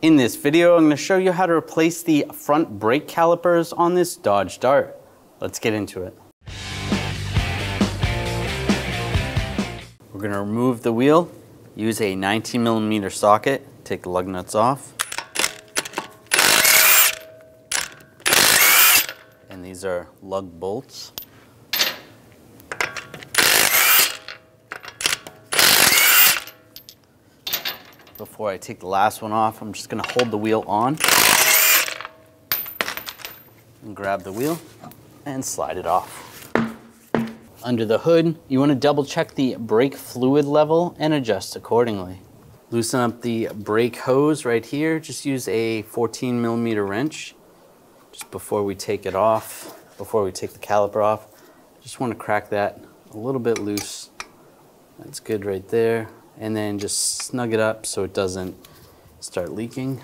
In this video, I'm going to show you how to replace the front brake calipers on this Dodge Dart. Let's get into it. We're going to remove the wheel, use a 19mm socket, take the lug nuts off. And these are lug bolts. Before I take the last one off, I'm just going to hold the wheel on and grab the wheel and slide it off. Under the hood, you want to double check the brake fluid level and adjust accordingly. Loosen up the brake hose right here. Just use a 14mm wrench just before we take it off, before we take the caliper off. Just want to crack that a little bit loose. That's good right there. And then just snug it up so it doesn't start leaking.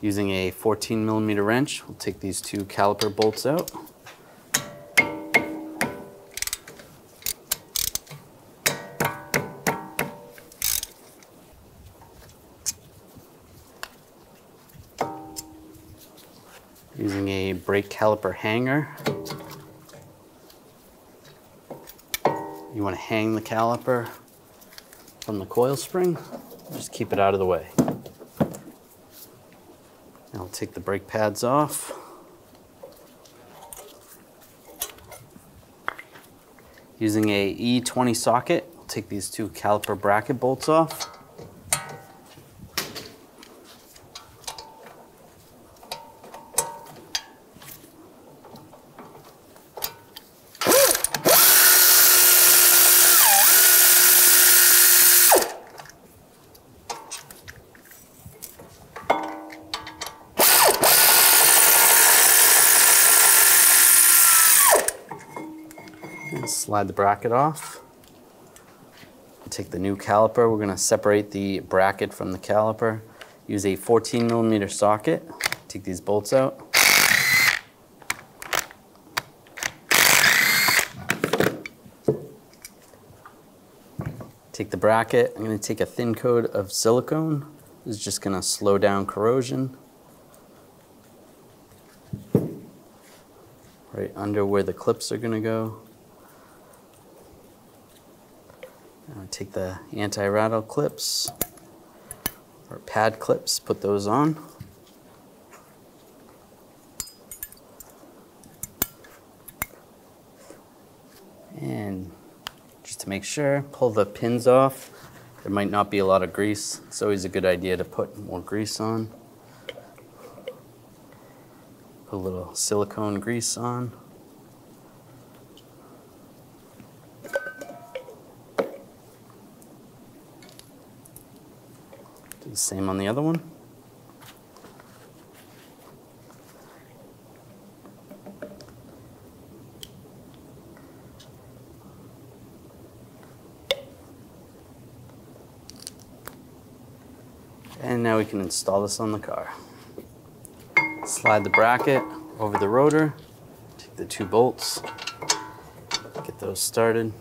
Using a 14mm wrench, we'll take these two caliper bolts out. Using a brake caliper hanger, you want to hang the caliper from the coil spring, just keep it out of the way. Now I'll take the brake pads off. Using a E20 socket, I'll take these two caliper bracket bolts off. And slide the bracket off. Take the new caliper. We're going to separate the bracket from the caliper. Use a 14mm socket. Take these bolts out. Take the bracket. I'm going to take a thin coat of silicone. This is just going to slow down corrosion. Right under where the clips are going to go. Take the anti-rattle clips or pad clips, put those on. And just to make sure, pull the pins off. There might not be a lot of grease. It's always a good idea to put more grease on. Put a little silicone grease on. Do the same on the other one. And now we can install this on the car. Slide the bracket over the rotor, take the two bolts, get those started.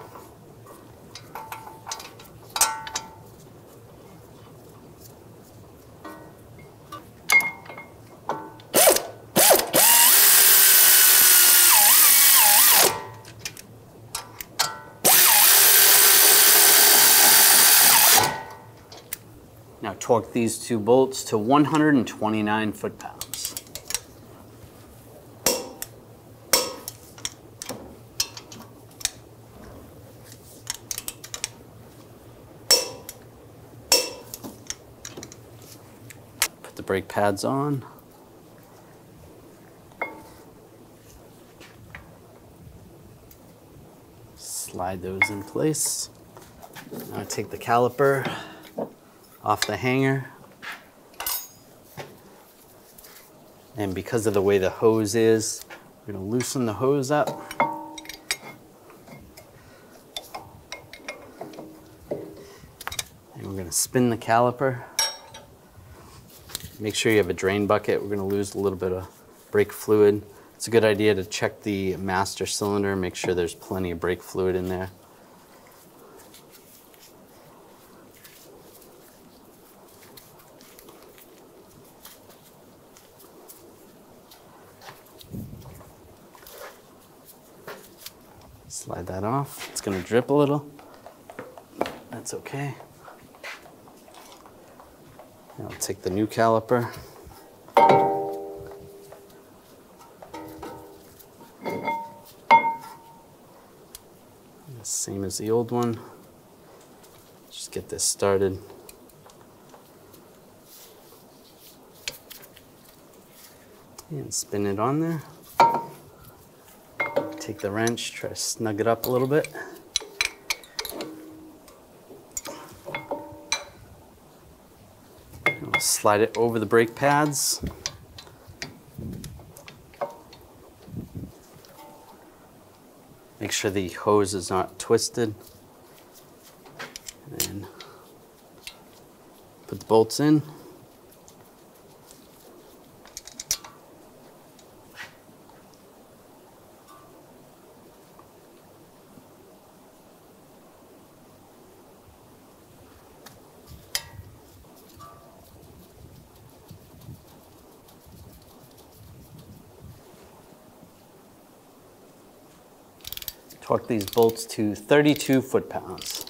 Now torque these two bolts to 129 foot-pounds. Put the brake pads on. Slide those in place. Now take the caliper off the hanger. And because of the way the hose is, we're going to loosen the hose up. And we're going to spin the caliper. Make sure you have a drain bucket. We're going to lose a little bit of brake fluid. It's a good idea to check the master cylinder, make sure there's plenty of brake fluid in there. Slide that off. It's going to drip a little. That's okay. Now I'll take the new caliper. Same as the old one. Just get this started. And spin it on there. Take the wrench, try to snug it up a little bit. We'll slide it over the brake pads. Make sure the hose is not twisted. And put the bolts in. Torque these bolts to 32 foot-pounds.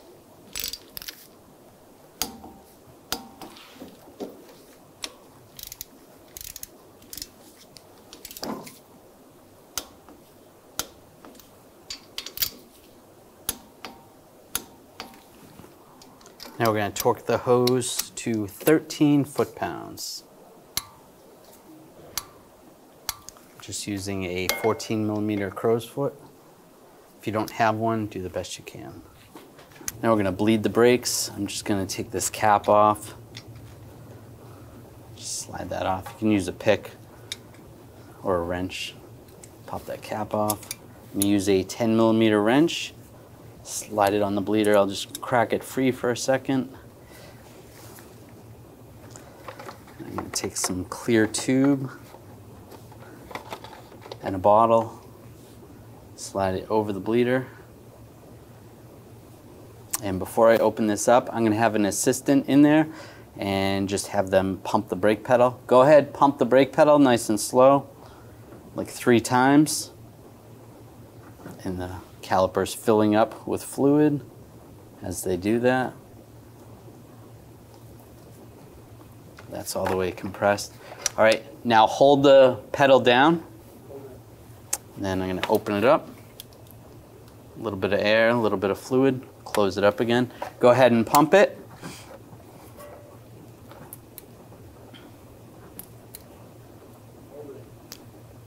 Now we're going to torque the hose to 13 foot-pounds. Just using a 14mm crow's foot. If you don't have one, do the best you can. Now we're going to bleed the brakes. I'm just going to take this cap off. Just slide that off. You can use a pick or a wrench. Pop that cap off. I'm going to use a 10mm wrench. Slide it on the bleeder. I'll just crack it free for a second. I'm going to take some clear tube and a bottle. Slide it over the bleeder. And before I open this up, I'm going to have an assistant in there and just have them pump the brake pedal. Go ahead, pump the brake pedal nice and slow, like 3 times. And the caliper's filling up with fluid as they do that. That's all the way compressed. All right, now hold the pedal down. And then I'm going to open it up. A little bit of air, a little bit of fluid. Close it up again. Go ahead and pump it.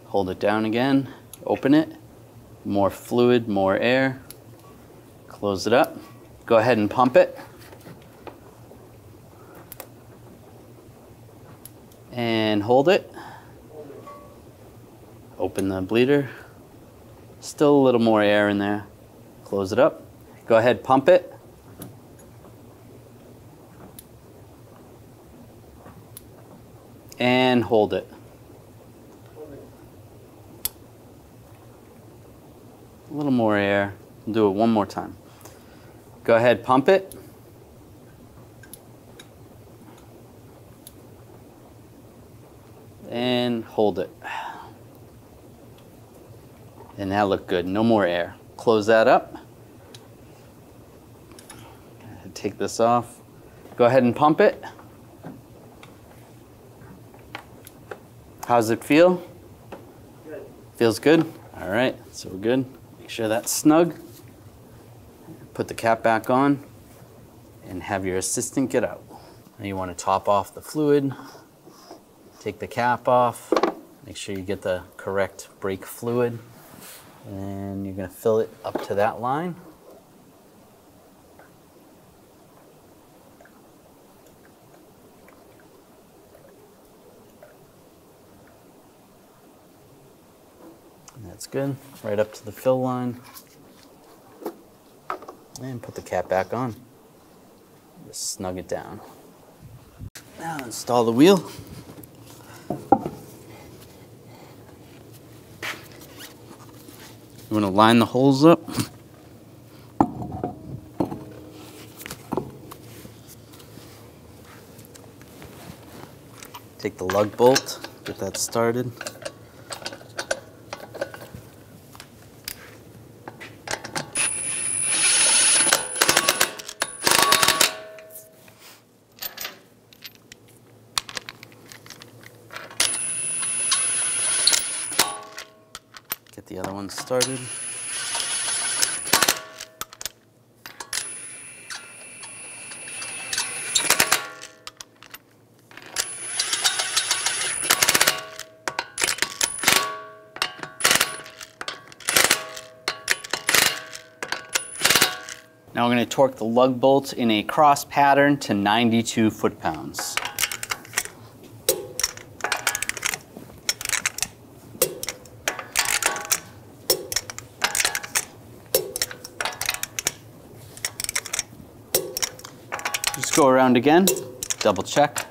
Hold it down again. Open it. More fluid, more air. Close it up. Go ahead and pump it. And hold it. Open the bleeder. Still a little more air in there. Close it up. Go ahead, pump it. And hold it. A little more air. We'll do it one more time. Go ahead, pump it. And hold it. And that looked good. No more air. Close that up. Take this off. Go ahead and pump it. How's it feel? Good. Feels good? All right, so we're good. Make sure that's snug. Put the cap back on and have your assistant get out. Now you want to top off the fluid. Take the cap off. Make sure you get the correct brake fluid. And you're going to fill it up to that line. And that's good. Right up to the fill line. And put the cap back on. Just snug it down. Now install the wheel. You want to line the holes up. Take the lug bolt, get that started. the other one started. Now we're going to torque the lug bolts in a cross pattern to 92 foot-pounds. Just go around again, double check.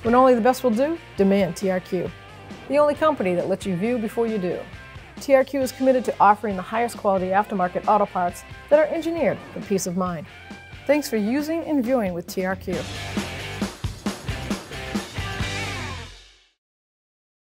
When only the best will do, demand TRQ. The only company that lets you view before you do. TRQ is committed to offering the highest quality aftermarket auto parts that are engineered for peace of mind. Thanks for using and viewing with TRQ.